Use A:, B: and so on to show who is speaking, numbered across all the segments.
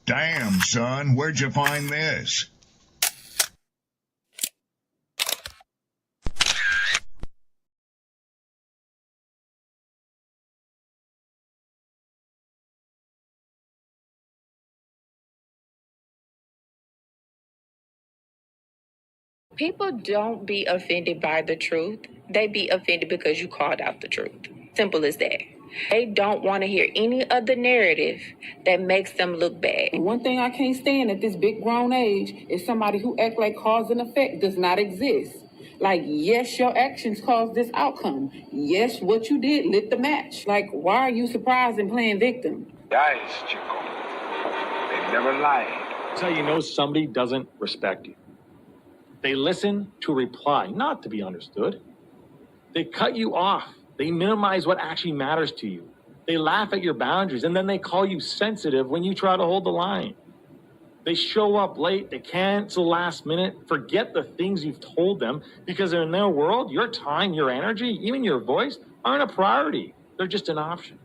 A: Damn, son, where'd you find this?
B: People don't be offended by the truth. They be offended because you called out the truth. Simple as that. They don't want to hear any other narrative that makes them look bad.
C: One thing I can't stand at this big grown age is somebody who act like cause and effect does not exist. Like, yes, your actions caused this outcome. Yes, what you did lit the match. Like, why are you surprised and playing victim?
D: Guys, Chico, they never lie.
E: That's how you know somebody doesn't respect you. They listen to reply, not to be understood. They cut you off. They minimize what actually matters to you. They laugh at your boundaries, and then they call you sensitive when you try to hold the line. They show up late, they cancel last minute, forget the things you've told them, because in their world, your time, your energy, even your voice aren't a priority. They're just an option.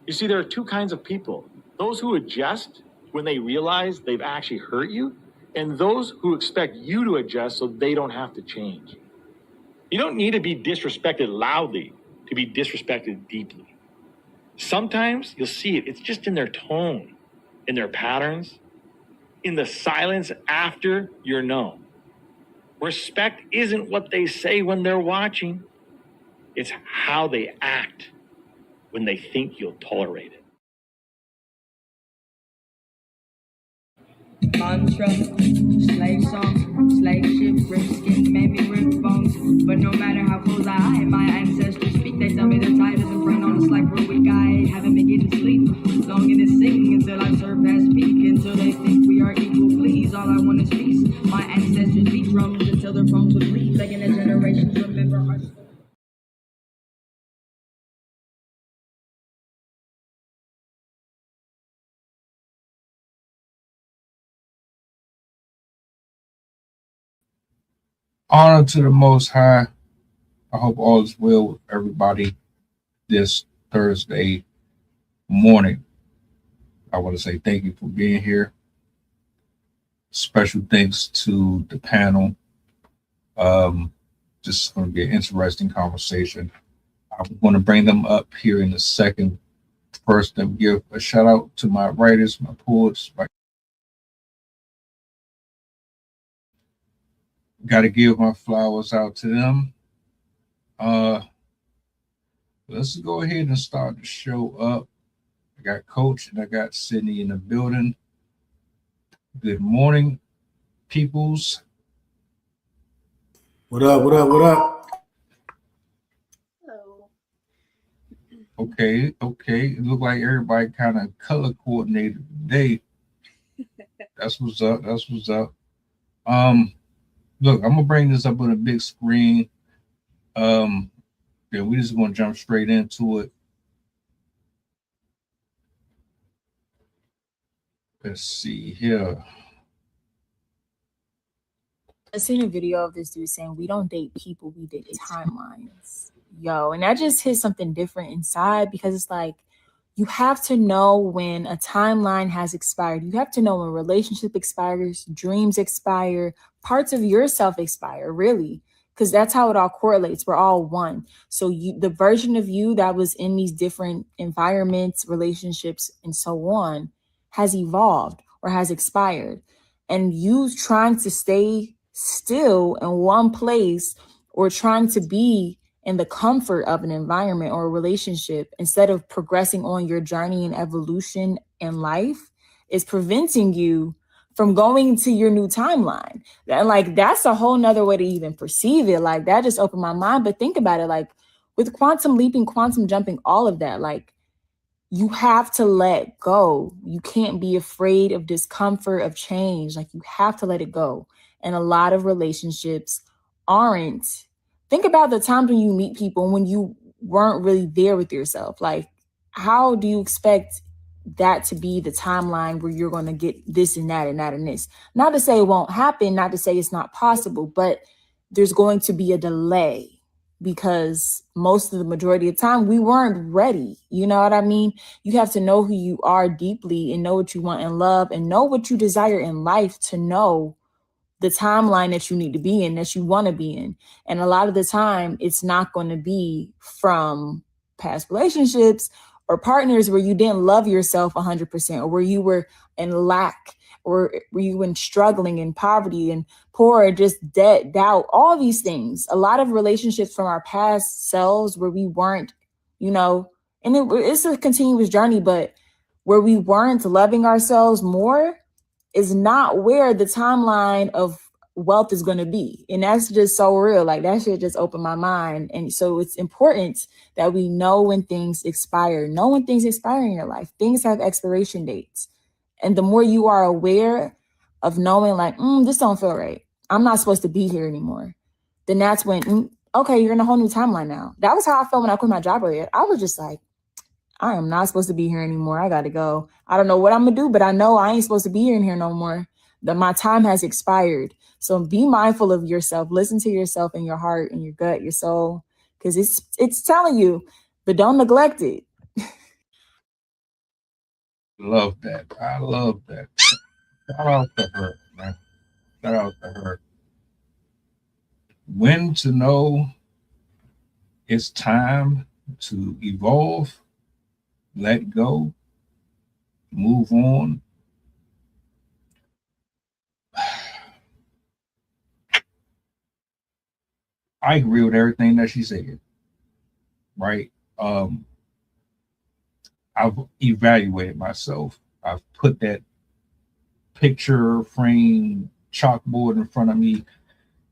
E: You see, there are two kinds of people. Those who adjust when they realize they've actually hurt you, and those who expect you to adjust so they don't have to change. You don't need to be disrespected loudly to be disrespected deeply. Sometimes you'll see it. It's just in their tone, in their patterns, in the silence after you're known. Respect isn't what they say when they're watching. It's how they act when they think you'll tolerate it.
F: Mantra, slave song, slave ship, rip skin, made me rip bones. But no matter how close I am, my ancestors speak. They tell me the tide is in front on us like we're weak. I haven't been getting sleep. Longing to sing until I surpass peak. Until they think we are equal, please. All I want is peace. My ancestors beat drums until their bones would bleed. Begging the generations remember our story.
G: Honor to the Most High. I hope all is well with everybody this Thursday morning. I want to say thank you for being here. Special thanks to the panel. This is going to be an interesting conversation. I'm going to bring them up here in a second. First, let me give a shout out to my writers, my poets. Got to give my flowers out to them. Let's go ahead and start the show up. I got Coach and I got Sydney in the building. Good morning, peoples.
H: What up, what up, what up?
I: Hello.
G: Okay. It looked like everybody kind of color coordinated today. That's what's up. Look, I'm gonna bring this up on a big screen. Yeah, we're just gonna jump straight into it. Let's see here.
I: I seen a video of this dude saying we don't date people, we date timelines. Yo, and that just hit something different inside, because it's like you have to know when a timeline has expired. You have to know when a relationship expires, dreams expire, parts of yourself expire, really, because that's how it all correlates. We're all one. So the version of you that was in these different environments, relationships, and so on has evolved or has expired. And you trying to stay still in one place or trying to be in the comfort of an environment or a relationship instead of progressing on your journey and evolution in life is preventing you from going to your new timeline. And like, that's a whole nother way to even perceive it. Like, that just opened my mind. But think about it, like with quantum leaping, quantum jumping, all of that, like you have to let go. You can't be afraid of discomfort, of change. Like you have to let it go. And a lot of relationships aren't. Think about the times when you meet people when you weren't really there with yourself. Like, how do you expect that to be the timeline where you're going to get this and that and that and this? Not to say it won't happen, not to say it's not possible, but there's going to be a delay. because most of the majority of the time we weren't ready. You know what I mean? You have to know who you are deeply and know what you want in love and know what you desire in life to know the timeline that you need to be in, that you want to be in. And a lot of the time, it's not going to be from past relationships or partners where you didn't love yourself 100%, or where you were in lack, or were you in struggling and poverty and poor, just debt, doubt, all these things. A lot of relationships from our past selves where we weren't, you know, and it's a continuous journey, but where we weren't loving ourselves more is not where the timeline of wealth is going to be. And that's just so real. Like, that shit just opened my mind. And so it's important that we know when things expire. Know when things expire in your life. Things have expiration dates. And the more you are aware of knowing, like, this don't feel right, I'm not supposed to be here anymore, then that's when, okay, you're in a whole new timeline now. That was how I felt when I quit my job earlier. I was just like, I am not supposed to be here anymore. I got to go. I don't know what I'm going to do, but I know I ain't supposed to be in here no more. That my time has expired. So be mindful of yourself. Listen to yourself and your heart and your gut, your soul, because it's telling you, but don't neglect it.
G: Love that. I love that. Shout out to her, man. Shout out to her. When to know it's time to evolve, let go, move on. I agree with everything that she said, right? I've evaluated myself. I've put that picture frame chalkboard in front of me,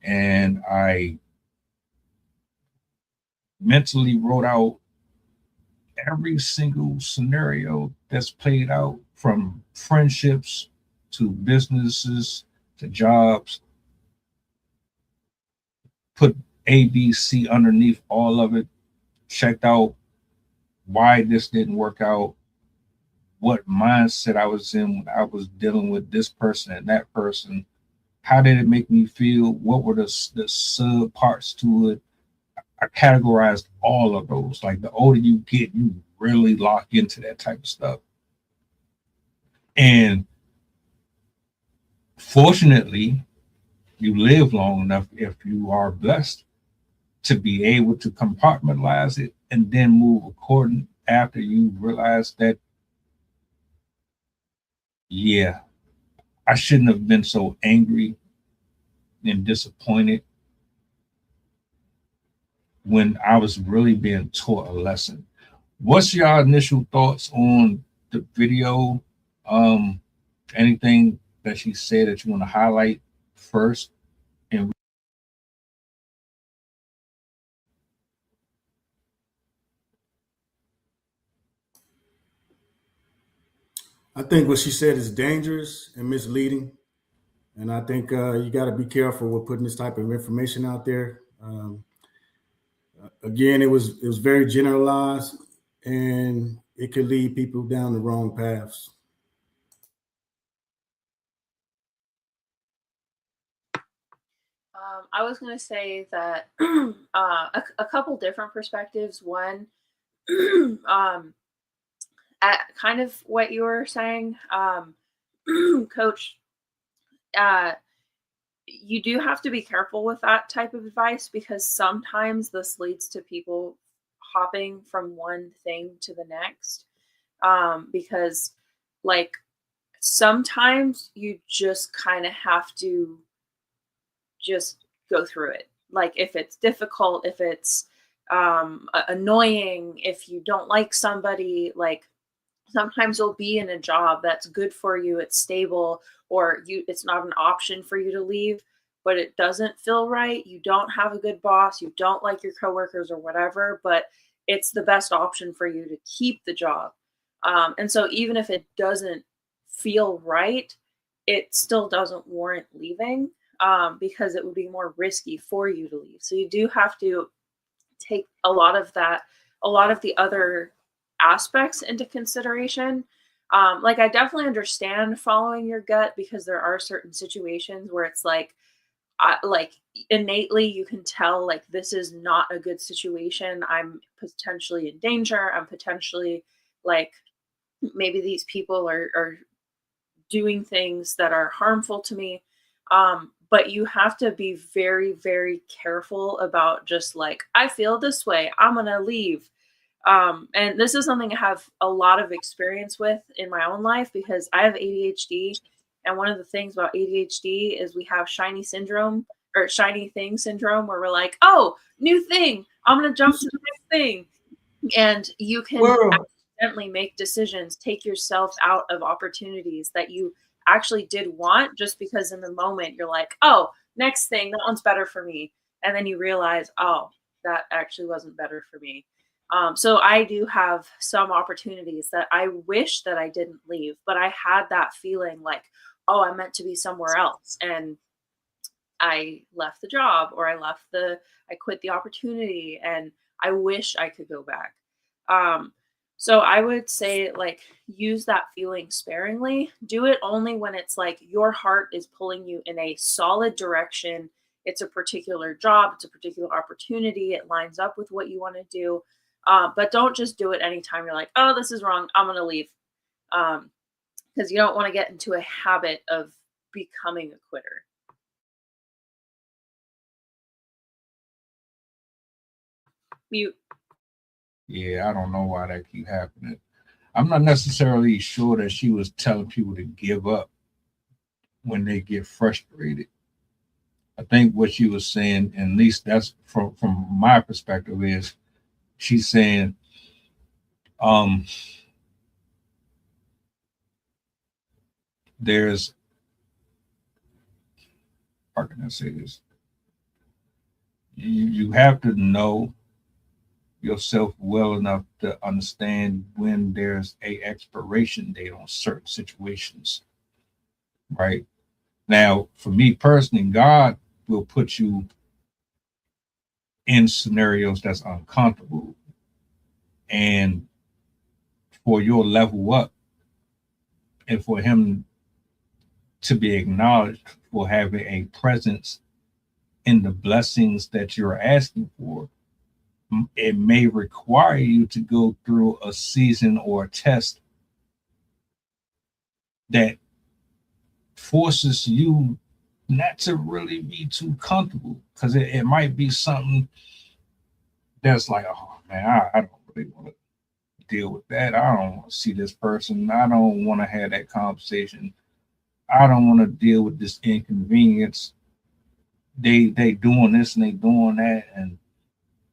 G: and I mentally wrote out every single scenario that's played out, from friendships to businesses to jobs. Put ABC underneath all of it, checked out why this didn't work out, what mindset I was in when I was dealing with this person and that person. How did it make me feel? What were the sub parts to it? I categorized all of those. Like, the older you get, you really lock into that type of stuff. And fortunately, you live long enough, if you are blessed, to be able to compartmentalize it and then move according after you realize that, yeah, I shouldn't have been so angry and disappointed when I was really being taught a lesson. What's your initial thoughts on the video? Anything that she said that you want to highlight first? And
H: I think what she said is dangerous and misleading, and I think you got to be careful with putting this type of information out there. Again, it was very generalized, and it could lead people down the wrong paths.
J: I was going to say that a couple different perspectives. One, at kind of what you were saying, Coach, you do have to be careful with that type of advice, because sometimes this leads to people hopping from one thing to the next. Because, like, sometimes you just kind of have to just go through it. Like, if it's difficult, if it's annoying, if you don't like somebody, like, sometimes you'll be in a job that's good for you, it's stable, or it's not an option for you to leave, but it doesn't feel right. You don't have a good boss, you don't like your coworkers or whatever, but it's the best option for you to keep the job. And so even if it doesn't feel right, it still doesn't warrant leaving, because it would be more risky for you to leave. So you do have to take a lot of the other aspects into consideration. Like, I definitely understand following your gut, because there are certain situations where it's like, like innately you can tell like this is not a good situation. I'm potentially in danger. I'm potentially like maybe these people are doing things that are harmful to me. But you have to be very, very careful about just like, I feel this way, I'm going to leave. And this is something I have a lot of experience with in my own life because I have ADHD. And one of the things about ADHD is we have shiny syndrome or shiny thing syndrome where we're like, oh, new thing, I'm going to jump to the next thing. And you can accidentally make decisions, take yourself out of opportunities that you actually did want just because in the moment you're like, oh, next thing, that one's better for me. And then you realize, oh, that actually wasn't better for me. So I do have some opportunities that I wish that I didn't leave, but I had that feeling like, oh, I'm meant to be somewhere else. And I left the job or I quit the opportunity and I wish I could go back. So I would say like use that feeling sparingly. Do it only when it's like your heart is pulling you in a solid direction. It's a particular job, it's a particular opportunity, it lines up with what you want to do. But don't just do it anytime you're like, oh, this is wrong, I'm going to leave. Because you don't want to get into a habit of becoming a quitter. Mute.
G: Yeah, I don't know why that keep happening. I'm not necessarily sure that she was telling people to give up when they get frustrated. I think what she was saying, and at least that's from my perspective, is she's saying, there's, how can I say this? You have to know yourself well enough to understand when there's a expiration date on certain situations, right? Now, for me personally, God will put you in scenarios that's uncomfortable, and for your level up, and for Him to be acknowledged for having a presence in the blessings that you're asking for, it may require you to go through a season or a test that forces you not to really be too comfortable, because it might be something that's like, oh man, I don't really want to deal with that. I don't want to see this person. I don't want to have that conversation. I don't want to deal with this inconvenience. They doing this and they doing that, and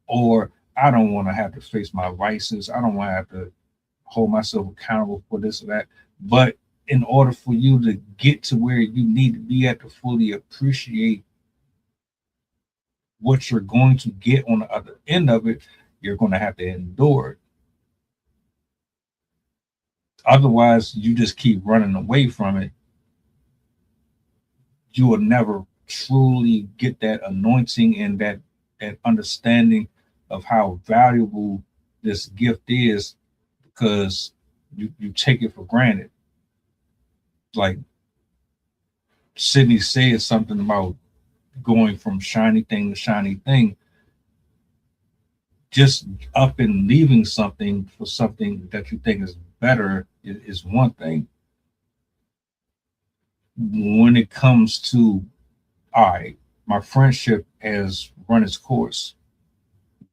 G: or I don't want to have to face my vices. I don't want to have to hold myself accountable for this or that. But in order for you to get to where you need to be at to fully appreciate what you're going to get on the other end of it, you're going to have to endure it. Otherwise, you just keep running away from it. You will never truly get that anointing and that understanding of how valuable this gift is, because you take it for granted. Like Sydney said something about going from shiny thing to shiny thing. Just up and leaving something for something that you think is better is one thing. When it comes to, all right, my friendship has run its course.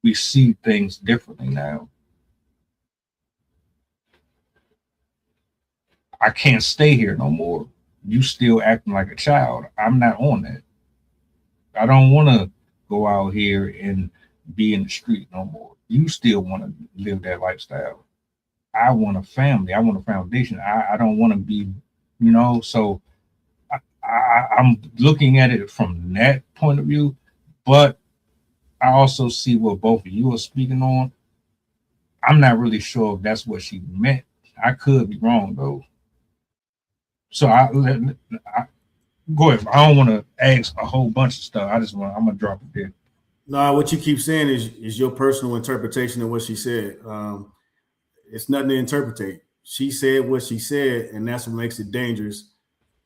G: We see things differently now. I can't stay here no more. You still acting like a child. I'm not on that. I don't want to go out here and be in the street no more. You still want to live that lifestyle. I want a family. I want a foundation. I don't want to be, so I'm looking at it from that point of view, but I also see what both of you are speaking on. I'm not really sure if that's what she meant. I could be wrong though. So I go ahead. I don't want to ask a whole bunch of stuff. I'm gonna drop it there.
H: No, what you keep saying is your personal interpretation of what she said. It's nothing to interpret. She said what she said, and that's what makes it dangerous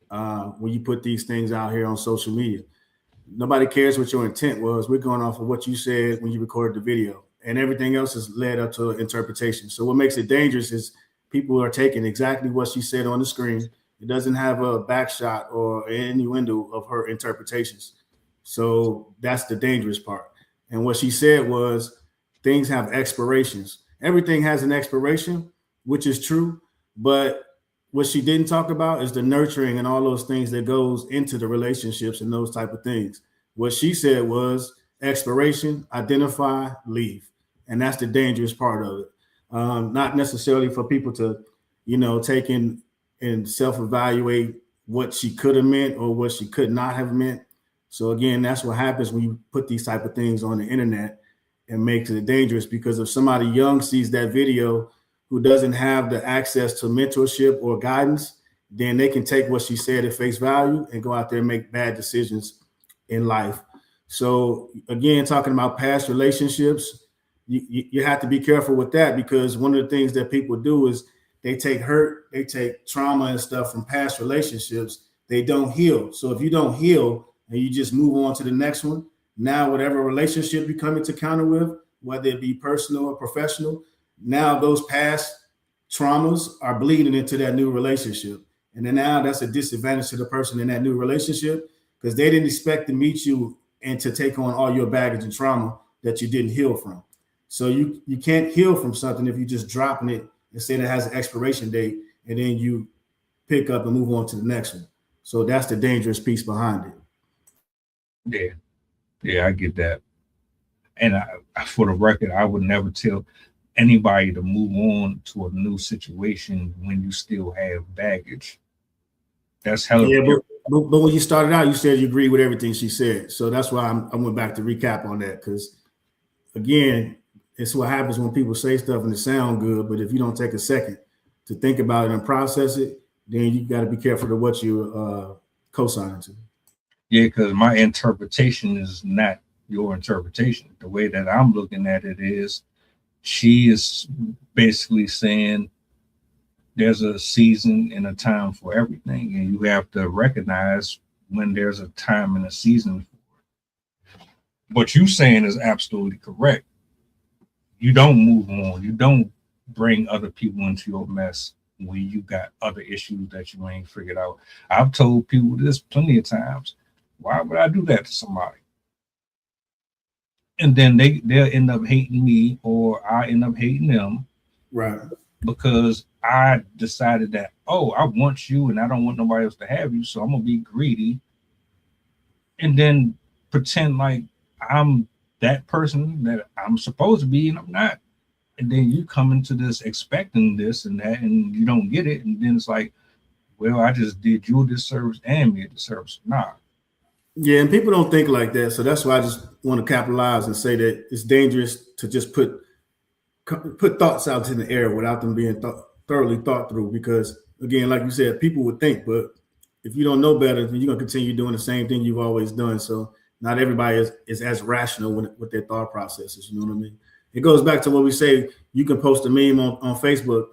H: when you put these things out here on social media. Nobody cares what your intent was. We're going off of what you said when you recorded the video, and everything else is led up to interpretation. So what makes it dangerous is people are taking exactly what she said on the screen. It doesn't have a back shot or any window of her interpretations. So that's the dangerous part. And what she said was things have expirations. Everything has an expiration, which is true. But what she didn't talk about is the nurturing and all those things that goes into the relationships and those type of things. What she said was expiration, identify, leave. And that's the dangerous part of it. Not necessarily for people to, take in and self-evaluate what she could have meant or what she could not have meant. So again, that's what happens when you put these type of things on the internet and makes it dangerous, because if somebody young sees that video who doesn't have the access to mentorship or guidance, then they can take what she said at face value and go out there and make bad decisions in life. So again, talking about past relationships, you have to be careful with that, because one of the things that people do is they take hurt, they take trauma and stuff from past relationships. They don't heal. So if you don't heal and you just move on to the next one, now whatever relationship you come into counter with, whether it be personal or professional, now those past traumas are bleeding into that new relationship. And then now that's a disadvantage to the person in that new relationship, because they didn't expect to meet you and to take on all your baggage and trauma that you didn't heal from. So you can't heal from something if you're just dropping it and say it has an expiration date, and then you pick up and move on to the next one. So that's the dangerous piece behind it.
G: Yeah, I get that. And for the record, I would never tell anybody to move on to a new situation when you still have baggage. That's hella.
H: Yeah, but when you started out, you said you agree with everything she said. So that's why I went back to recap on that, because again, it's what happens when people say stuff and it sounds good, but if you don't take a second to think about it and process it, then you got to be careful of what you're co-signing to.
G: Yeah, because my interpretation is not your interpretation. The way that I'm looking at it is, she is basically saying there's a season and a time for everything, and you have to recognize when there's a time and a season for it. What you're saying is absolutely correct. You don't move on. You don't bring other people into your mess when you got other issues that you ain't figured out. I've told people this plenty of times. Why would I do that to somebody? And then they'll end up hating me, or I end up hating them.
H: Right.
G: Because I decided that, I want you and I don't want nobody else to have you, so I'm going to be greedy. And then pretend like I'm that person that I'm supposed to be, and I'm not. And then you come into this expecting this and that, and you don't get it. And then it's like, well, I just did you a disservice and me a disservice. Nah.
H: Yeah, and people don't think like that. So that's why I just want to capitalize and say that it's dangerous to just put thoughts out in the air without them being thoroughly thought through. Because again, like you said, people would think, but if you don't know better, then you're going to continue doing the same thing you've always done. So not everybody is as rational with their thought processes. You know what I mean? It goes back to what we say. You can post a meme on Facebook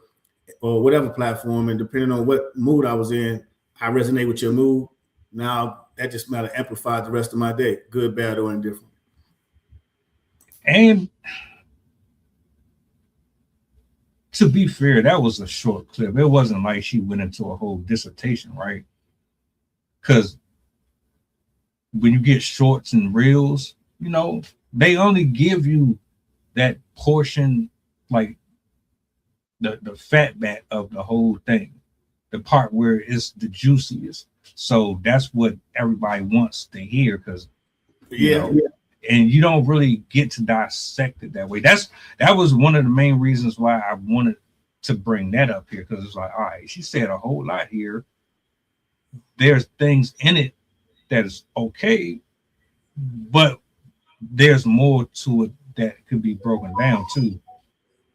H: or whatever platform, and depending on what mood I was in, I resonate with your mood. Now that just might have amplified the rest of my day, good, bad, or indifferent.
G: And to be fair, that was a short clip. It wasn't like she went into a whole dissertation, right? Because when you get shorts and reels, they only give you that portion, like the fat bat of the whole thing, the part where it's the juiciest. So that's what everybody wants to hear, because and you don't really get to dissect it that way. That was one of the main reasons why I wanted to bring that up here, because it's like, all right, she said a whole lot here. There's things in it that is okay, but there's more to it that could be broken down too.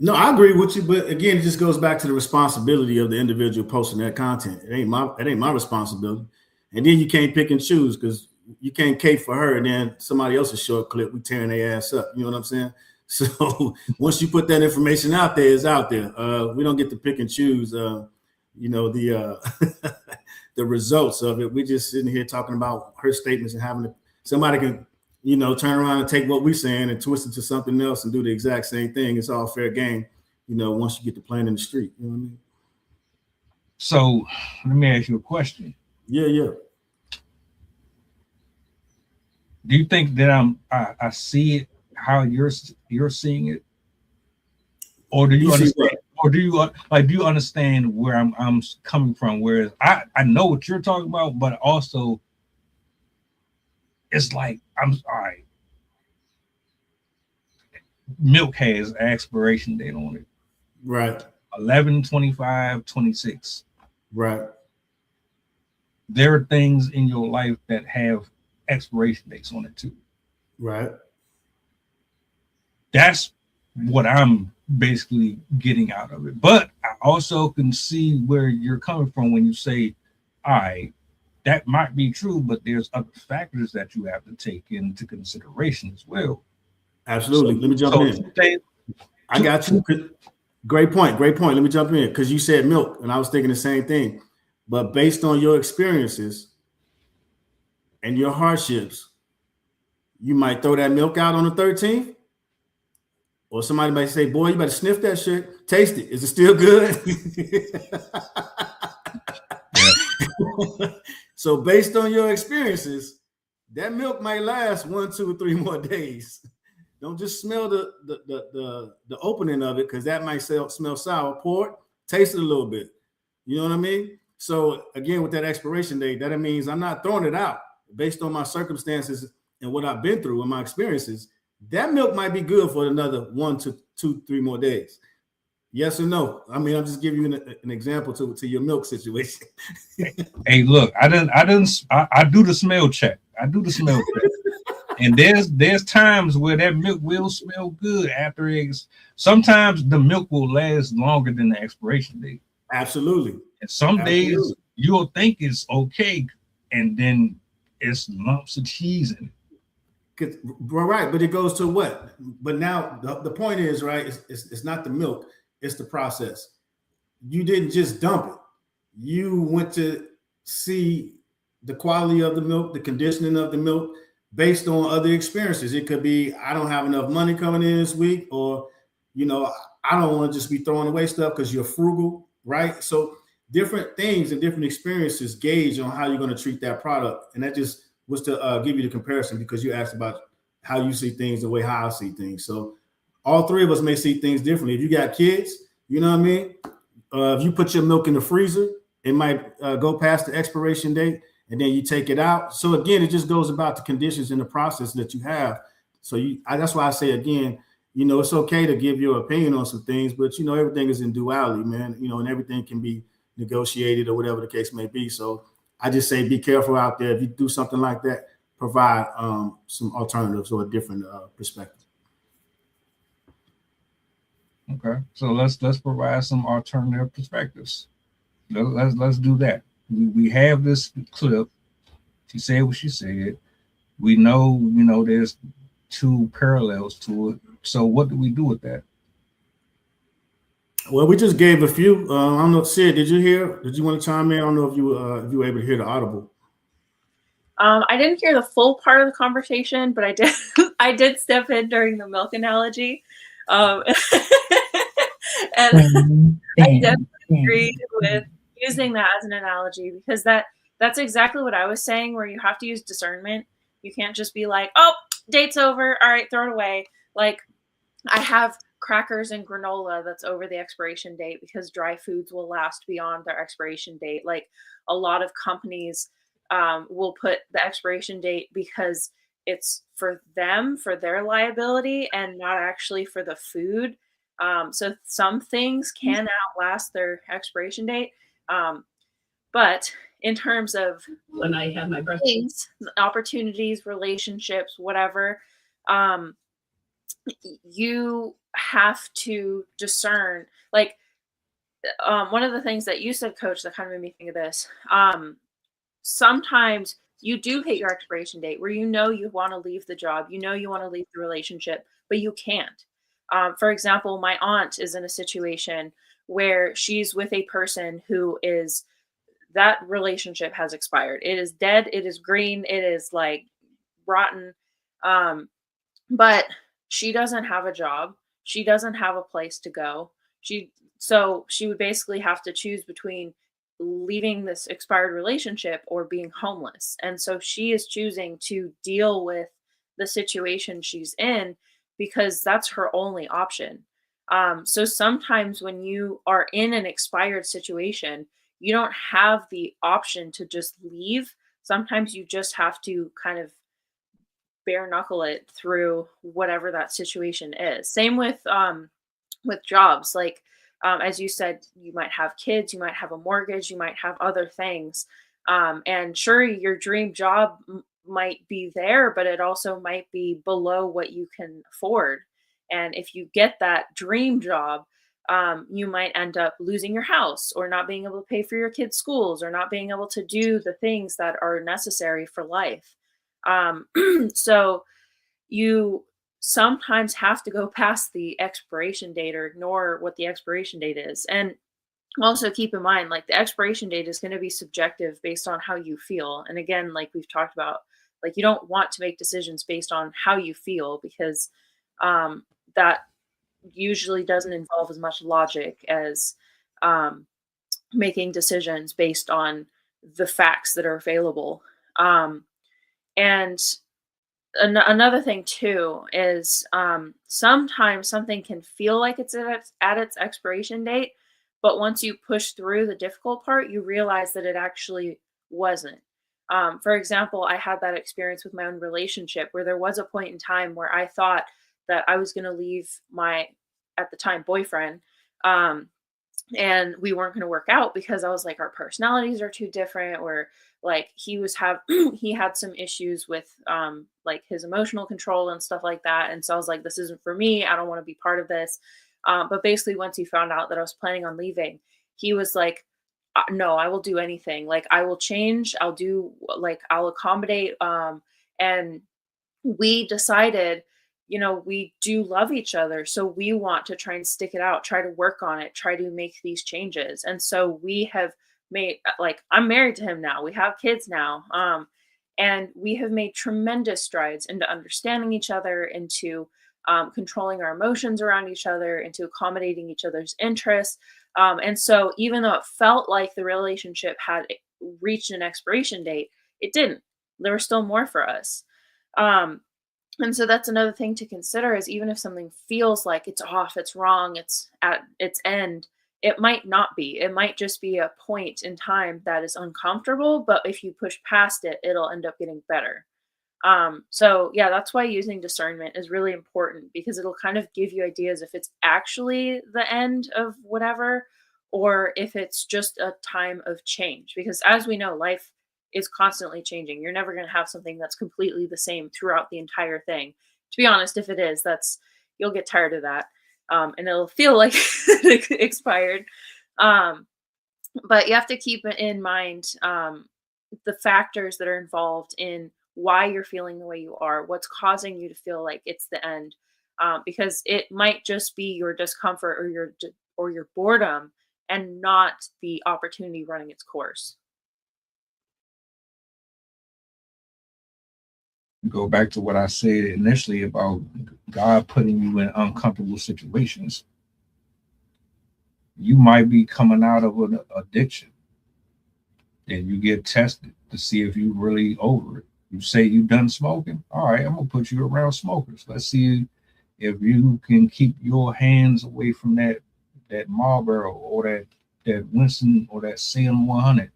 H: No, I agree with you, but again, it just goes back to the responsibility of the individual posting that content. It ain't my responsibility. And then you can't pick and choose, because you can't cape for her and then somebody else's short clip, we tearing their ass up. You know what I'm saying? So once you put that information out there, it's out there. We don't get to pick and choose, the results of it. We're just sitting here talking about her statements and having somebody can, turn around and take what we're saying and twist it to something else and do the exact same thing. It's all fair game, once you get the plan in the street. You know what I mean?
G: So let me ask you a question.
H: Yeah.
G: Do you think that I see it how you're seeing it, or do you understand? Or do you understand where I'm coming from? Whereas I know what you're talking about, but also it's like I'm all right. Milk has expiration date on it.
H: Right.
G: 11/25/26.
H: Right.
G: There are things in your life that have expiration dates on it too.
H: Right.
G: That's what I'm basically getting out of it. But I also can see where you're coming from when you say, all right, that might be true, but there's other factors that you have to take into consideration as well.
H: Absolutely. Let me jump in. I got you. Great point. Let me jump in because you said milk, and I was thinking the same thing. But based on your experiences and your hardships, you might throw that milk out on the 13th. Or somebody might say, boy, you better sniff that shit. Taste it. Is it still good? So based on your experiences, that milk might last 1, 2, or 3 more days. Don't just smell the opening of it, because that might smell sour. Pour it, taste it a little bit. You know what I mean? So again, with that expiration date, that means I'm not throwing it out based on my circumstances and what I've been through and my experiences. That milk might be good for another 1 to 2, 3 more days. Yes or no? I mean, I'm just giving you an example to your milk situation.
G: Hey, look, I do the smell check. And there's times where that milk will smell good after eggs. Sometimes the milk will last longer than the expiration date.
H: Absolutely.
G: And some days you'll think it's okay, and then it's lumps of cheese in it.
H: Right, but it goes to what? But now the point is, right, it's not the milk, it's the process. You didn't just dump it. You went to see the quality of the milk, the conditioning of the milk based on other experiences. It could be, I don't have enough money coming in this week, or, I don't want to just be throwing away stuff because you're frugal, right? So different things and different experiences gauge on how you're going to treat that product. And that just was to give you the comparison, because you asked about how you see things the way how I see things. So all three of us may see things differently. If you got kids, you know what I mean? If you put your milk in the freezer, it might go past the expiration date, and then you take it out. So again, it just goes about the conditions in the process that you have. So that's why I say again, it's okay to give your opinion on some things, but everything is in duality, man. And everything can be negotiated or whatever the case may be. So I just say be careful out there. If you do something like that, provide some alternatives or a different perspective.
G: Okay, so let's provide some alternative perspectives. Let's do that. We have this clip. She said what she said. We know, there's 2 parallels to it. So what do we do with that?
H: Well, we just gave a few. I don't know, Sid, did you hear? Did you want to chime in? I don't know if you were able to hear the audible.
J: I didn't hear the full part of the conversation, but I did. I did step in during the milk analogy, and I definitely agree with using that as an analogy, because that's exactly what I was saying. Where you have to use discernment. You can't just be like, "Oh, date's over. All right, throw it away." Like, I have crackers and granola that's over the expiration date, because dry foods will last beyond their expiration date. Like, a lot of companies will put the expiration date because it's for them, for their liability, and not actually for the food. So some things can outlast their expiration date. But in terms of
K: when I have my breast
J: things, opportunities, relationships, whatever, you have to discern. Like, one of the things that you said, Coach, that kind of made me think of this. Sometimes you do hit your expiration date where you want to leave the job, you want to leave the relationship, but you can't. For example, my aunt is in a situation where she's with a person who is, that relationship has expired. It is dead. It is green. It is like rotten. But she doesn't have a job. She doesn't have a place to go. So she would basically have to choose between leaving this expired relationship or being homeless. And so she is choosing to deal with the situation she's in because that's her only option. So sometimes when you are in an expired situation, you don't have the option to just leave. Sometimes you just have to kind of bare knuckle it through whatever that situation is. Same with jobs. Like as you said, you might have kids, you might have a mortgage, you might have other things. And sure, your dream job might be there, but it also might be below what you can afford. And if you get that dream job, you might end up losing your house or not being able to pay for your kids' schools or not being able to do the things that are necessary for life. Um, so you sometimes have to go past the expiration date or ignore what the expiration date is. And also keep in mind, like the expiration date is going to be subjective based on how you feel. And again, like we've talked about, like you don't want to make decisions based on how you feel because that usually doesn't involve as much logic as um, making decisions based on the facts that are available. And another thing too is sometimes something can feel like it's at its expiration date, but once you push through the difficult part, you realize that it actually wasn't. For example, I had that experience with my own relationship where there was a point in time where I thought that I was going to leave my, at the time, boyfriend. And we weren't going to work out because I was like, our personalities are too different, or like he had some issues with like his emotional control and stuff like that. And so I was like, this isn't for me. I don't want to be part of this. But basically once he found out that I was planning on leaving, he was like, no, I will do anything. Like I will change. I'll accommodate. And we decided, we do love each other. So we want to try and stick it out, try to work on it, try to make these changes. And so we have made, like, I'm married to him now. We have kids now. And we have made tremendous strides into understanding each other, into controlling our emotions around each other, into accommodating each other's interests. And so even though it felt like the relationship had reached an expiration date, it didn't. There was still more for us. And so that's another thing to consider is even if something feels like it's off, it's wrong, it's at its end, it might not be. It might just be a point in time that is uncomfortable, but if you push past it, it'll end up getting better. So yeah, that's why using discernment is really important because it'll kind of give you ideas if it's actually the end of whatever, or if it's just a time of change. Because as we know, life is constantly changing. You're never going to have something that's completely the same throughout the entire thing. To be honest, if it is, you'll get tired of that. And it'll feel like it expired. But you have to keep in mind the factors that are involved in why you're feeling the way you are, what's causing you to feel like it's the end. Because it might just be your discomfort or your boredom and not the opportunity running its course.
G: Go back to what I said initially about God putting you in uncomfortable situations. You might be coming out of an addiction and you get tested to see if you really over it. You say you done smoking. All right, I'm gonna put you around smokers. Let's see if you can keep your hands away from that Marlboro or that Winston or that Salem 100.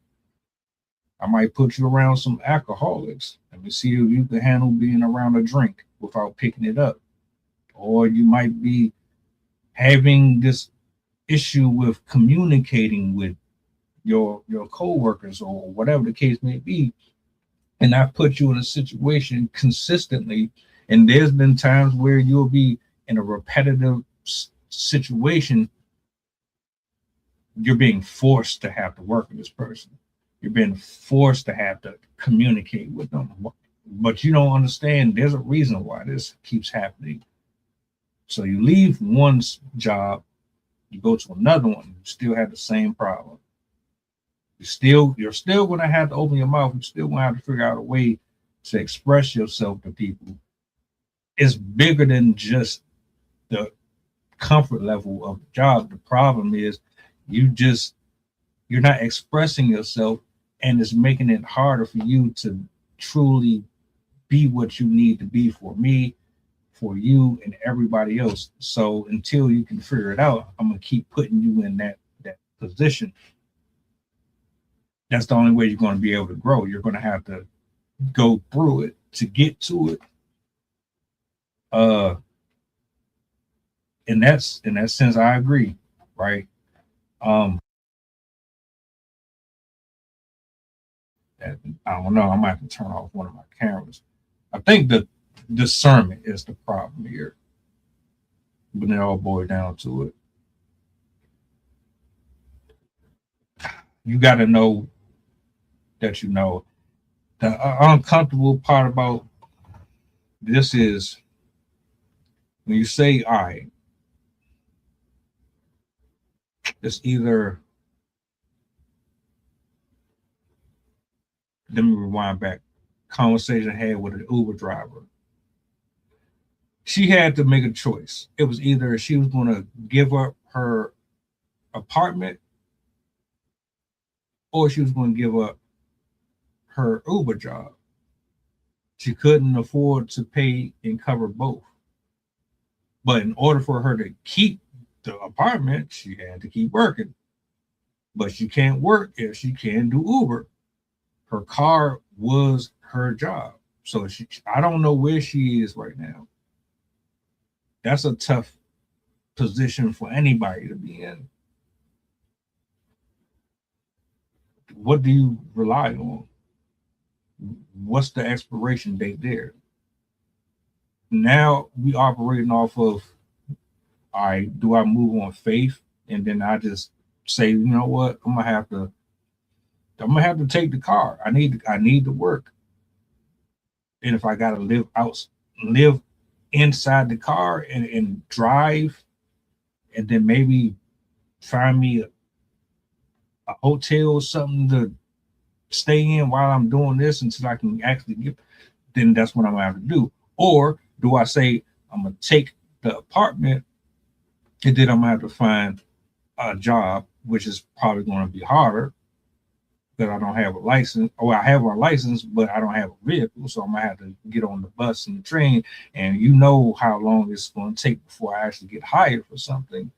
G: I might put you around some alcoholics. Let me see if you can handle being around a drink without picking it up. Or you might be having this issue with communicating with your co-workers or whatever the case may be. And I put you in a situation consistently. And there's been times where you'll be in a repetitive situation. You're being forced to have to work with this person. You're being forced to have to communicate with them. But you don't understand there's a reason why this keeps happening. So you leave one job, you go to another one, you still have the same problem. You're still going to have to open your mouth. You're still going to have to figure out a way to express yourself to people is bigger than just the comfort level of the job. The problem is you're not expressing yourself, and it's making it harder for you to truly be what you need to be for me, for you, and everybody else. So until you can figure it out, I'm gonna keep putting you in that position. That's the only way you're going to be able to grow. You're going to have to go through it to get to it. In that sense, I agree, right? I don't know. I might have to turn off one of my cameras. I think the discernment is the problem here, but it all boils down to it. You got to know that you know. The uncomfortable part about this is when you say, all right, it's either, let me rewind back, conversation I had with an Uber driver. She had to make a choice. It was either she was going to give up her apartment or she was going to give up her Uber job. She couldn't afford to pay and cover both. But in order for her to keep the apartment, she had to keep working. But she can't work if she can't do Uber. Her car was her job. So I don't know where she is right now. That's a tough position for anybody to be in. What do you rely on? What's the expiration date there? Now we operating off of, all right, do I move on faith? And then I just say, you know what, I'm gonna have to take the car. I need to work. And if I gotta live inside the car and drive, and then maybe find me a hotel or something to stay in while I'm doing this until I can actually get, then that's what I'm gonna have to do. Or do I say I'm gonna take the apartment and then I'm gonna have to find a job, which is probably gonna be harder because I don't have a license, or I have a license, but I don't have a vehicle. So I'm gonna have to get on the bus and the train, and you know how long it's gonna take before I actually get hired for something.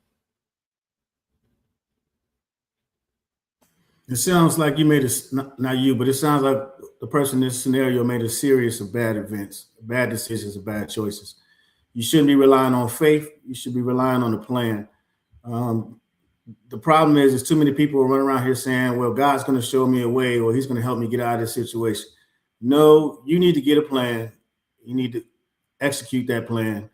H: It sounds like you made not you, but it sounds like the person in this scenario made a series of bad events, bad decisions, and bad choices. You shouldn't be relying on faith. You should be relying on the plan. The problem is too many people running around here saying, well, God's going to show me a way, or he's going to help me get out of this situation. No, you need to get a plan. You need to execute that plan.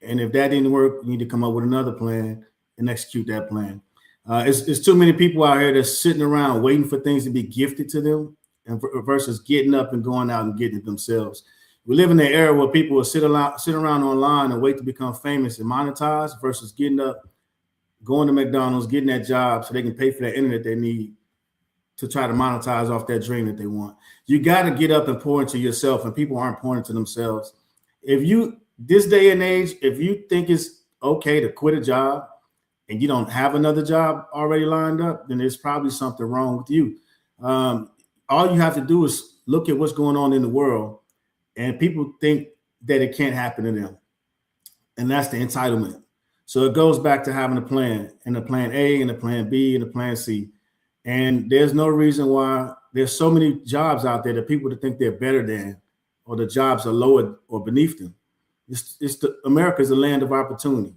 H: And if that didn't work, you need to come up with another plan and execute that plan. It's too many people out here that's sitting around waiting for things to be gifted to them, and versus getting up and going out and getting it themselves. We live in an era where people will sit around online and wait to become famous and monetize versus getting up, going to McDonald's, getting that job so they can pay for that internet they need to try to monetize off that dream that they want. You got to get up and pour into yourself, and people aren't pouring into themselves. This day and age, if you think it's okay to quit a job and you don't have another job already lined up, then there's probably something wrong with you. All you have to do is look at what's going on in the world, and people think that it can't happen to them. And that's the entitlement. So it goes back to having a plan, and a plan A and a plan B and a plan C. And there's no reason why there's so many jobs out there that people think they're better than, or the jobs are lower or beneath them. America is a land of opportunity.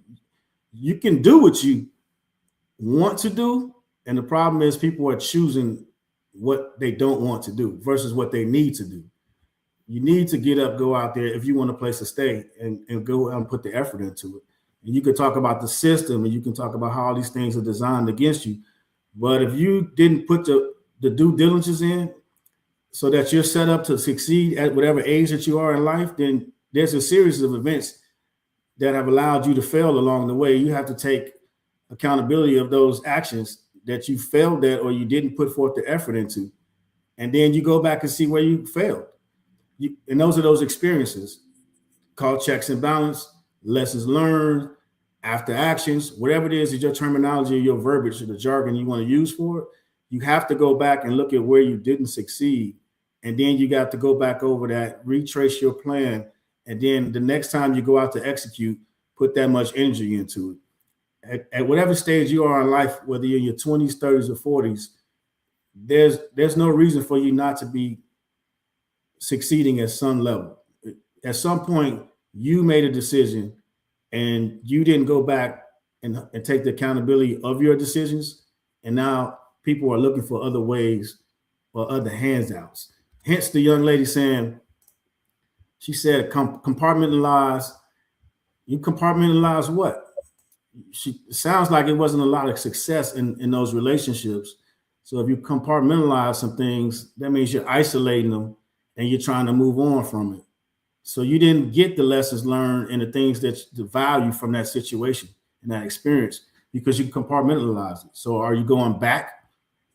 H: You can do what you want to do. And the problem is people are choosing what they don't want to do versus what they need to do. You need to get up, go out there if you want a place to stay, and go out and put the effort into it. And you can talk about the system, and you can talk about how all these things are designed against you. But if you didn't put the due diligence in so that you're set up to succeed at whatever age that you are in life, then there's a series of events that have allowed you to fail along the way. You have to take accountability of those actions that you failed at or you didn't put forth the effort into. And then you go back and see where you failed. And those are those experiences called checks and balance, lessons learned, after actions, whatever it is your terminology or your verbiage or the jargon you want to use for it. You have to go back and look at where you didn't succeed. And then you got to go back over that, retrace your plan. And then the next time you go out to execute, put that much energy into it. At whatever stage you are in life, whether you're in your 20s, 30s, or 40s, there's no reason for you not to be succeeding at some level. At some point, you made a decision and you didn't go back and take the accountability of your decisions. And now people are looking for other ways or other handouts. Hence the young lady saying, she said, compartmentalize. You compartmentalize what? It sounds like it wasn't a lot of success in those relationships. So if you compartmentalize some things, that means you're isolating them and you're trying to move on from it. So you didn't get the lessons learned and the things that the value from that situation and that experience because you compartmentalize it. So are you going back?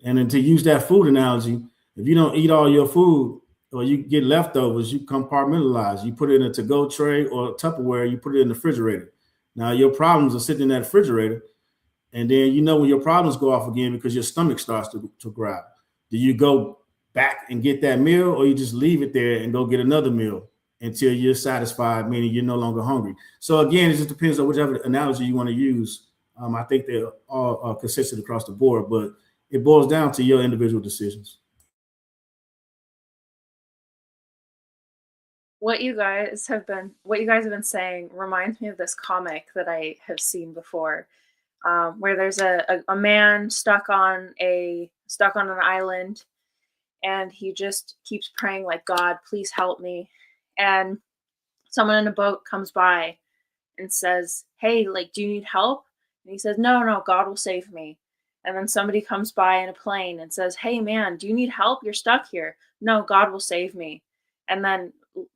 H: And then to use that food analogy, if you don't eat all your food or you get leftovers, you compartmentalize. You put it in a to-go tray or Tupperware, you put it in the refrigerator. Now your problems are sitting in that refrigerator. And then when your problems go off again because your stomach starts to growl. Do you go back and get that meal or you just leave it there and go get another meal until you're satisfied, meaning you're no longer hungry? So again, it just depends on whichever analogy you want to use. I think they're all consistent across the board, but it boils down to your individual decisions.
J: What you guys have been saying reminds me of this comic that I have seen before, where there's a man stuck on an island, and he just keeps praying like, God, please help me. And someone in a boat comes by and says, hey, like, do you need help? And he says, no, God will save me. And then somebody comes by in a plane and says, hey man, do you need help? You're stuck here. No, God will save me. And then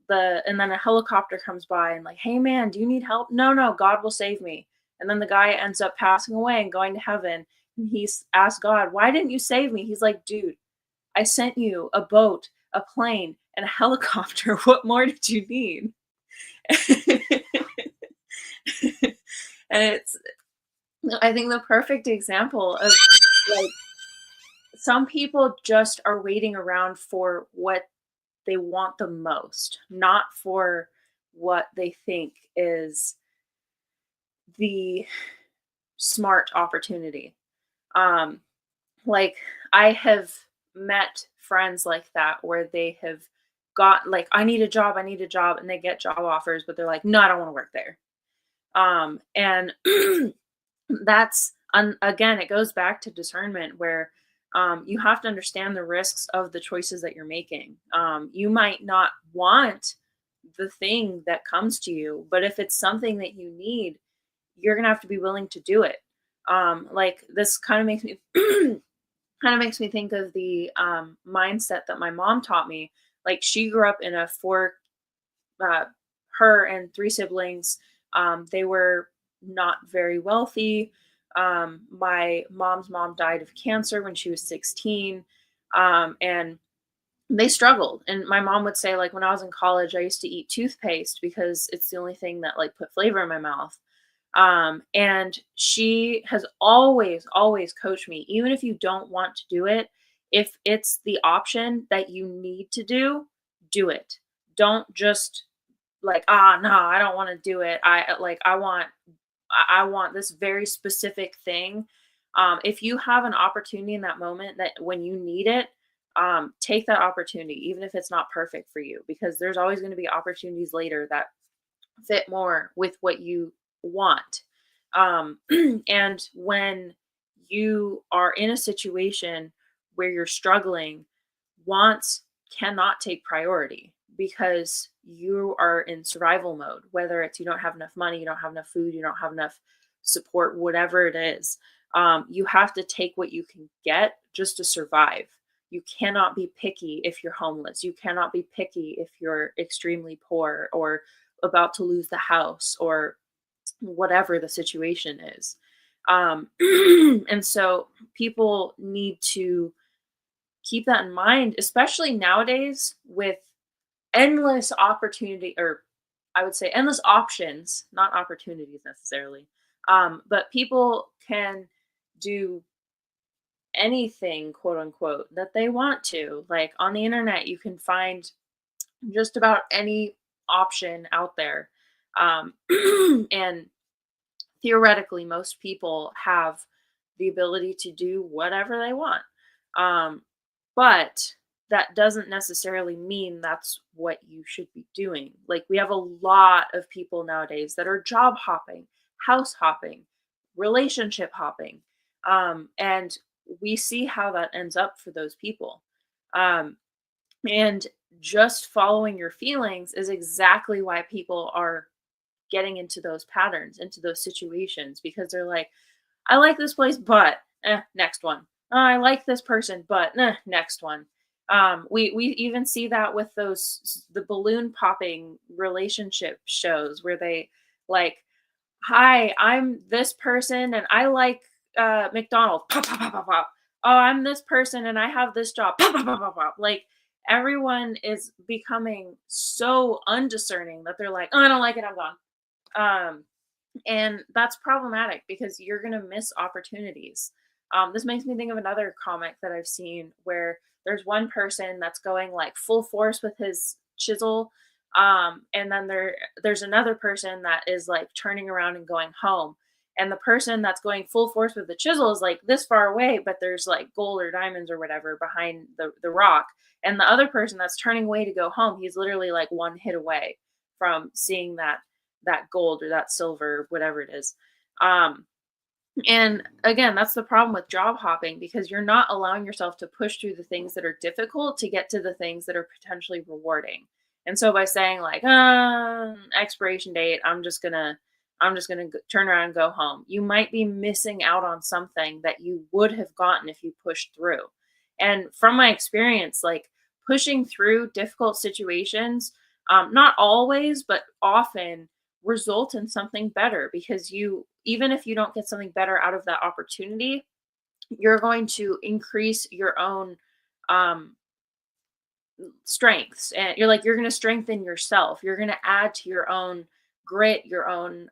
J: a helicopter comes by and like, hey man, do you need help? No, God will save me. And then the guy ends up passing away and going to heaven. And he's asked God, why didn't you save me? He's like, dude, I sent you a boat, a plane, and a helicopter. What more did you need? And it's, I think, the perfect example of, like, some people just are waiting around for what they want the most, not for what they think is the smart opportunity. Like, I have met friends like that where they have got like, I need a job, and they get job offers, but they're like, no, I don't want to work there. And that's, again, it goes back to discernment where you have to understand the risks of the choices that you're making. You might not want the thing that comes to you, but if it's something that you need, you're going to have to be willing to do it. Like, this kind of makes me think of the mindset that my mom taught me. Like, she grew up in a her and 3 siblings, they were not very wealthy. My mom's mom died of cancer when she was 16. And they struggled. And my mom would say, like, when I was in college, I used to eat toothpaste because it's the only thing that like put flavor in my mouth. And she has always coached me, even if you don't want to do it, if it's the option that you need to do it. Don't just like, no, I don't want to do it. I want this very specific thing. If you have an opportunity in that moment that when you need it, take that opportunity, even if it's not perfect for you, because there's always going to be opportunities later that fit more with what you want. And when you are in a situation where you're struggling, wants cannot take priority because you are in survival mode, whether it's you don't have enough money, you don't have enough food, you don't have enough support, whatever it is. You have to take what you can get just to survive. You cannot be picky if you're homeless. You cannot be picky if you're extremely poor or about to lose the house or whatever the situation is. And so people need to keep that in mind, especially nowadays with endless opportunity, or I would say endless options, not opportunities necessarily. But people can do anything, quote unquote, that they want to. Like on the internet, you can find just about any option out there. And theoretically, most people have the ability to do whatever they want. But that doesn't necessarily mean that's what you should be doing. Like, we have a lot of people nowadays that are job hopping, house hopping, relationship hopping. And we see how that ends up for those people. Um, and just following your feelings is exactly why people are getting into those patterns, into those situations, because they're like, I like this place, but next one. Oh, I like this person, but next one. We even see that with the balloon popping relationship shows where they like, hi, I'm this person and I like McDonald's. Pop, pop, pop, pop, pop. Oh, I'm this person and I have this job. Pop, pop, pop, pop, pop. Like, everyone is becoming so undiscerning that they're like, oh, I don't like it, I'm gone. And that's problematic because you're going to miss opportunities. This makes me think of another comic that I've seen where there's one person that's going like full force with his chisel. And then there's another person that is like turning around and going home. And the person that's going full force with the chisel is like this far away, but there's like gold or diamonds or whatever behind the rock. And the other person that's turning away to go home, he's literally like one hit away from seeing that gold or that silver, whatever it is. And again, that's the problem with job hopping, because you're not allowing yourself to push through the things that are difficult to get to the things that are potentially rewarding. And so by saying like, expiration date, I'm just gonna turn around and go home, you might be missing out on something that you would have gotten if you pushed through. And from my experience, like, pushing through difficult situations, not always, but often result in something better, because even if you don't get something better out of that opportunity, you're going to increase your own strengths, and you're going to strengthen yourself. You're going to add to your own grit, your own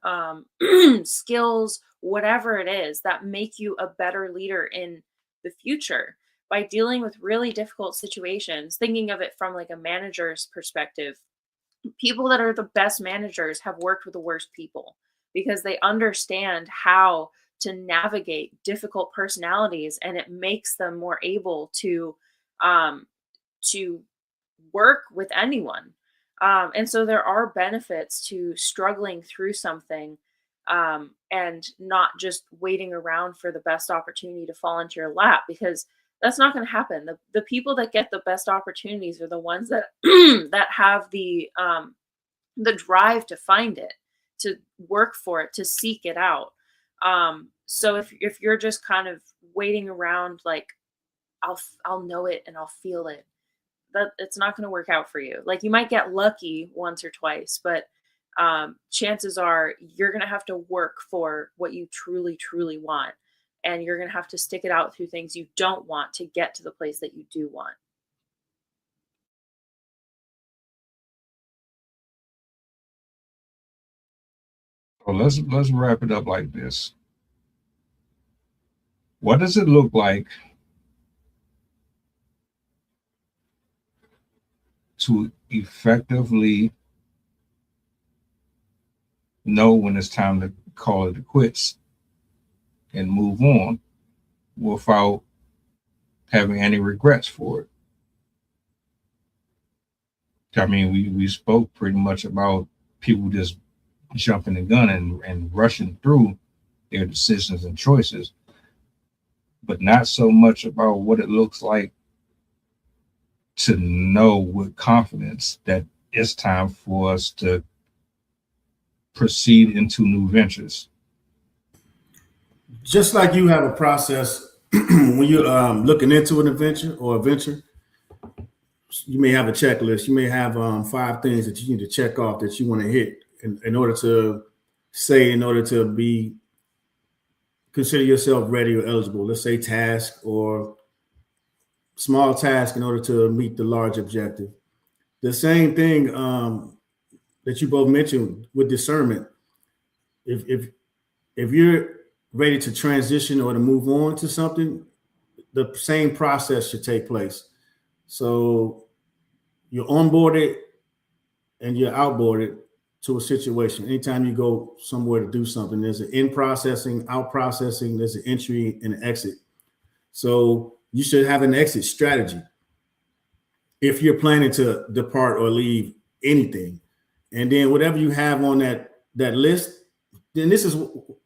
J: skills, whatever it is that make you a better leader in the future by dealing with really difficult situations. Thinking of it from like a manager's perspective, people that are the best managers have worked with the worst people because they understand how to navigate difficult personalities, and it makes them more able to work with anyone. And so there are benefits to struggling through something, and not just waiting around for the best opportunity to fall into your lap, because that's not going to happen. The people that get the best opportunities are the ones that that have the drive to find it, to work for it, to seek it out. So if you're just kind of waiting around, like, I'll know it and I'll feel it, that it's not going to work out for you. Like, you might get lucky once or twice, but chances are you're going to have to work for what you truly, truly want. And you're going to have to stick it out through things you don't want to get to the place that you do want.
G: Well, let's wrap it up like this. What does it look like to effectively know when it's time to call it quits and move on without having any regrets for it? I mean, we spoke pretty much about people just jumping the gun and rushing through their decisions and choices, but not so much about what it looks like to know with confidence that it's time for us to proceed into new ventures.
H: Just like you have a process when you're looking into an adventure or a venture, you may have a checklist. You may have 5 things that you need to check off that you want to hit in order to be consider yourself ready or eligible. Let's say task or small task in order to meet the large objective. the same thing that you both mentioned with discernment. If you're ready to transition or to move on to something, the same process should take place. So you're onboarded and you're outboarded to a situation. Anytime you go somewhere to do something, there's an in processing, out processing, there's an entry and an exit. So you should have an exit strategy if you're planning to depart or leave anything. And then whatever you have on that list, then this is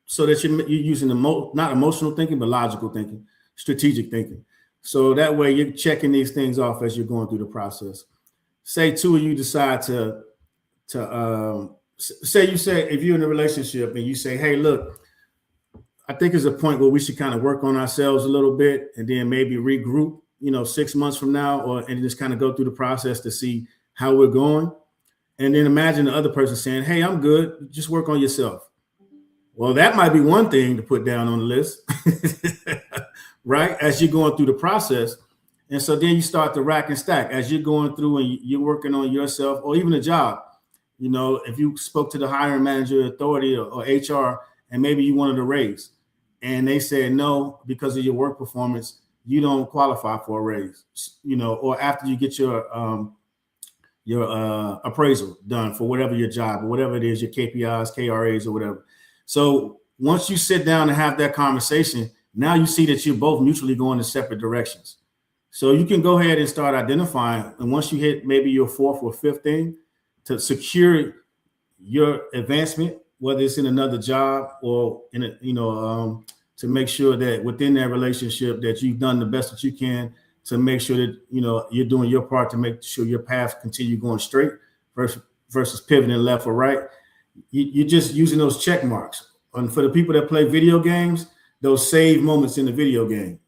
H: so that you're using not emotional thinking, but logical thinking, strategic thinking. So that way you're checking these things off as you're going through the process. Say two of you decide to say if you're in a relationship and you say, hey, look, I think there's a point where we should kind of work on ourselves a little bit and then maybe regroup, 6 months from now, and just kind of go through the process to see how we're going. And then imagine the other person saying, hey, I'm good. Just work on yourself. Well, that might be one thing to put down on the list, right? As you're going through the process. And so then you start to rack and stack as you're going through and you're working on yourself or even a job. If you spoke to the hiring manager, authority, or HR, and maybe you wanted a raise and they said no because of your work performance, you don't qualify for a raise, or after you get your appraisal done for whatever your job or whatever it is, your KPIs, KRAs, or whatever. So once you sit down and have that conversation, now you see that you're both mutually going in separate directions. So you can go ahead and start identifying. And once you hit maybe your fourth or fifth thing to secure your advancement, whether it's in another job or in a, to make sure that within that relationship that you've done the best that you can to make sure that, you're doing your part to make sure your path continue going straight versus pivoting left or right. You're just using those check marks. And for the people that play video games, those save moments in the video game,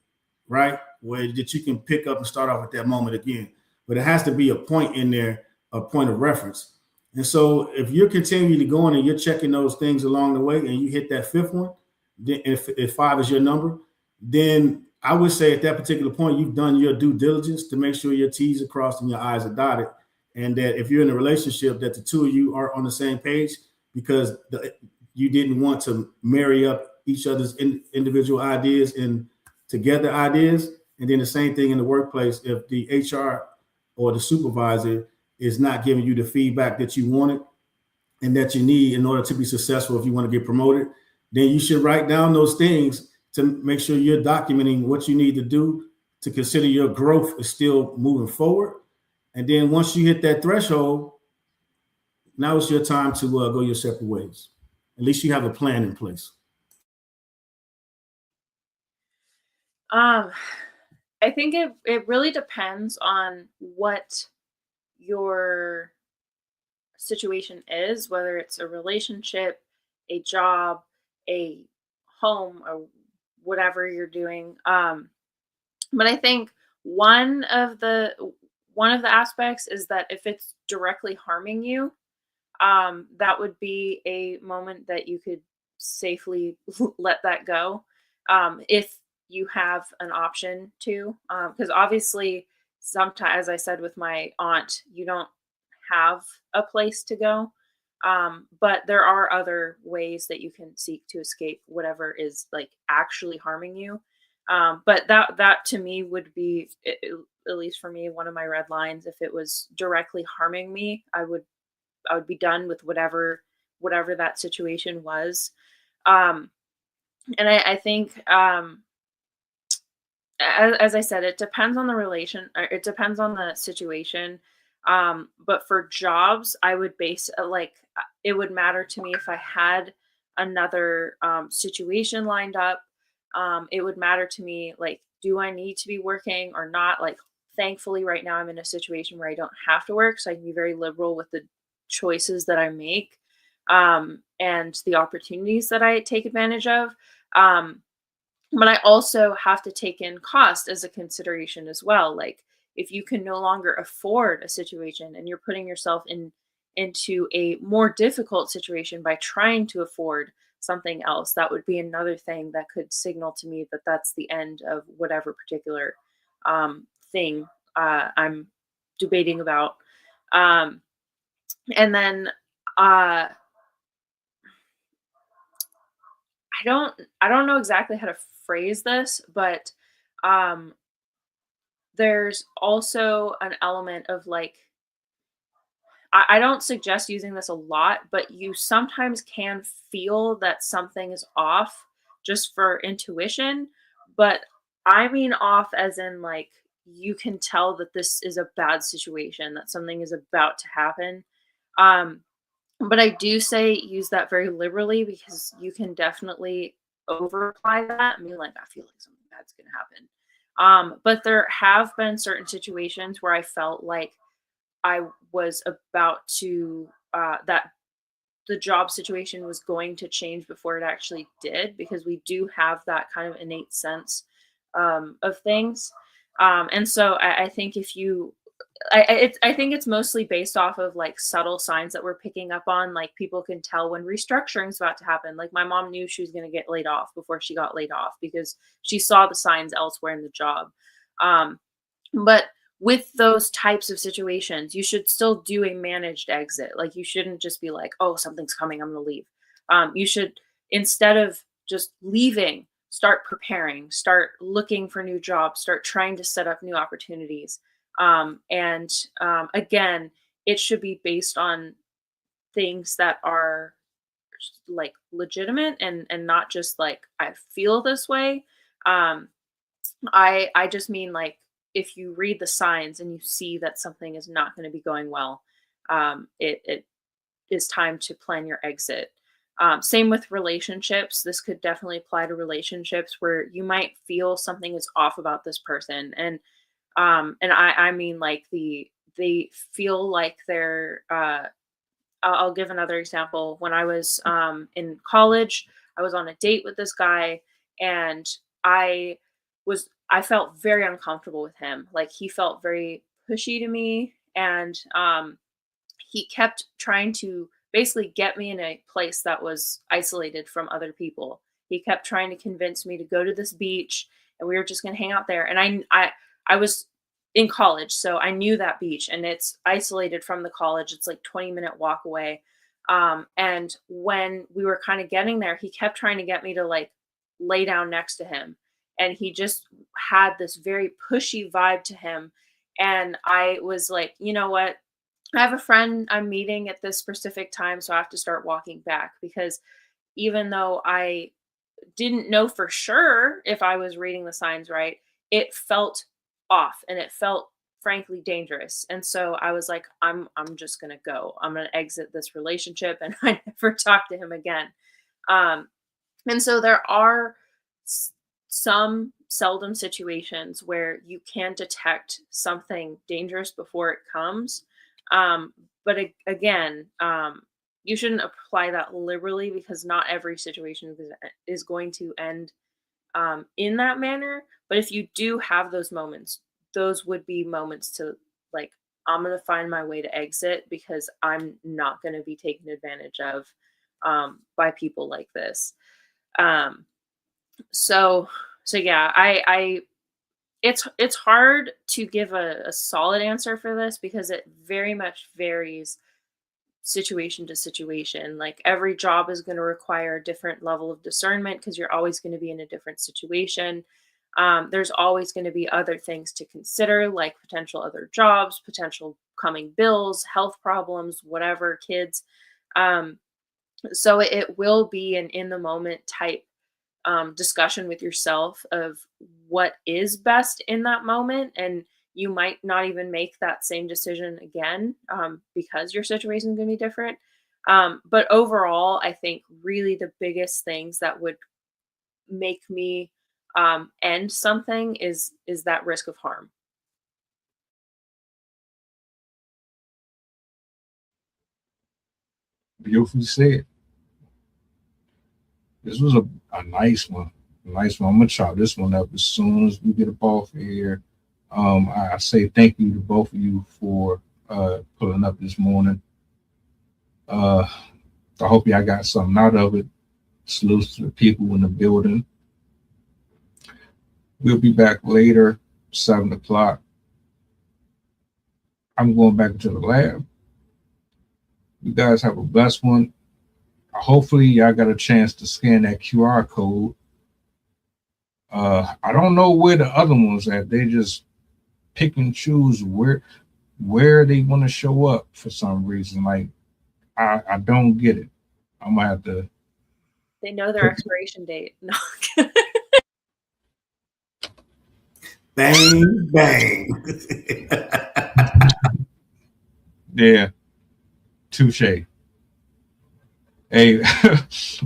H: right? Where that you can pick up and start off at that moment again. But it has to be a point in there, a point of reference. And so if you're continually going and you're checking those things along the way and you hit that fifth one, then if 5 is your number, then I would say at that particular point, you've done your due diligence to make sure your T's are crossed and your I's are dotted. And that if you're in a relationship, that the two of you are on the same page because you didn't want to marry up each other's individual ideas and together ideas. And then the same thing in the workplace, if the HR or the supervisor is not giving you the feedback that you wanted and that you need in order to be successful if you want to get promoted, then you should write down those things to make sure you're documenting what you need to do to consider your growth is still moving forward. And then once you hit that threshold, now it's your time to go your separate ways. At least you have a plan in place.
J: I think it really depends on what your situation is, whether it's a relationship, a job, a home, or whatever you're doing. But I think one of the aspects is that if it's directly harming you, that would be a moment that you could safely let that go. If you have an option to, because obviously sometimes, as I said with my aunt, you don't have a place to go. But there are other ways that you can seek to escape whatever is like actually harming you. But that to me would be, at least for me, one of my red lines. If it was directly harming me, I would be done with whatever that situation was. And I think, as I said, it depends on the relation, or it depends on the situation. But for jobs, I would base it would matter to me if I had another situation lined up. It would matter to me, like, do I need to be working or not? Like, thankfully, right now I'm in a situation where I don't have to work, so I can be very liberal with the choices that I make, and the opportunities that I take advantage of. But I also have to take in cost as a consideration as well. Like, if you can no longer afford a situation and you're putting yourself into a more difficult situation by trying to afford something else, that would be another thing that could signal to me that that's the end of whatever particular thing I'm debating about. And then I don't know exactly how to phrase this, but there's also an element of like, I don't suggest using this a lot, but you sometimes can feel that something is off just for intuition. But I mean off as in like you can tell that this is a bad situation, that something is about to happen. Um, but I do say use that very liberally because you can definitely over apply that. I mean, like, I feel like something bad's gonna happen. But there have been certain situations where I felt like I was about to that the job situation was going to change before it actually did, because we do have that kind of innate sense of things. And so I think if you I think it's mostly based off of like subtle signs that we're picking up on. Like people can tell when restructuring is about to happen. Like my mom knew she was going to get laid off before she got laid off because she saw the signs elsewhere in the job. Um, but with those types of situations, you should still do a managed exit. Like you shouldn't just be like, oh, something's coming, I'm going to leave. You should, instead of just leaving, start preparing, start looking for new jobs, start trying to set up new opportunities. Again, it should be based on things that are like legitimate and not just like I feel this way. Um, I just mean like if you read the signs and you see that something is not going to be going well, it is time to plan your exit. Same with relationships. This could definitely apply to relationships where you might feel something is off about this person, and I mean like they feel like they're. I'll give another example. When I was in college, I was on a date with this guy, and I I felt very uncomfortable with him. Like he felt very pushy to me, and he kept trying to basically get me in a place that was isolated from other people. He kept trying to convince me to go to this beach and we were just going to hang out there. And I was in college, so I knew that beach and it's isolated from the college. It's like 20-minute walk away. And when we were kind of getting there, he kept trying to get me to like lay down next to him. And he just had this very pushy vibe to him. And I was like, you know what? I have a friend I'm meeting at this specific time, so I have to start walking back because even though I didn't know for sure if I was reading the signs right, it felt off and it felt frankly dangerous. And so I was like, I'm just gonna go. I'm gonna exit this relationship, and I never talk to him again. And so there are some seldom situations where you can detect something dangerous before it comes. Again, you shouldn't apply that liberally because not every situation is going to end in that manner. But if you do have those moments, those would be moments to like, I'm going to find my way to exit because I'm not going to be taken advantage of by people like this. So yeah, it's hard to give a solid answer for this because it very much varies situation to situation. Like every job is going to require a different level of discernment because you're always going to be in a different situation. There's always going to be other things to consider, like potential other jobs, potential coming bills, health problems, whatever, kids. So it will be an in the moment type discussion with yourself of what is best in that moment. And you might not even make that same decision again because your situation is going to be different. But overall, I think really the biggest things that would make me end something is that risk of harm.
G: Beautifully said. This was a nice one. A nice one. I'm gonna chop this one up as soon as we get up off here. I say thank you to both of you for pulling up this morning. I hope y'all got something out of it. Salutes to the people in the building. We'll be back later, 7 o'clock. I'm going back into the lab. You guys have a blessed one. Hopefully, y'all got a chance to scan that QR code. I don't know where the other ones at. They just pick and choose where they want to show up for some reason. Like, I don't get it. I'm gonna have to.
J: They know their expiration date. No.
H: Bang, bang.
G: Yeah. Touche. Hey,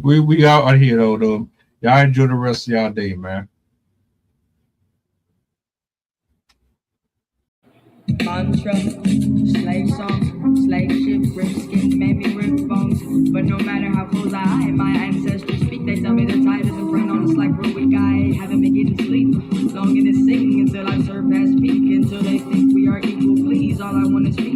G: we out here though. Y'all enjoy the rest of y'all day, man.
F: Mantra, slave song, slave ship, risking, made me rip bones. But no matter how close I hide, my ancestors speak. They tell me the tide isn't front on us like we're weak. I haven't been getting sleep. Longing to sing until I surpass peak. Until they think we are equal, please. All I want is peace.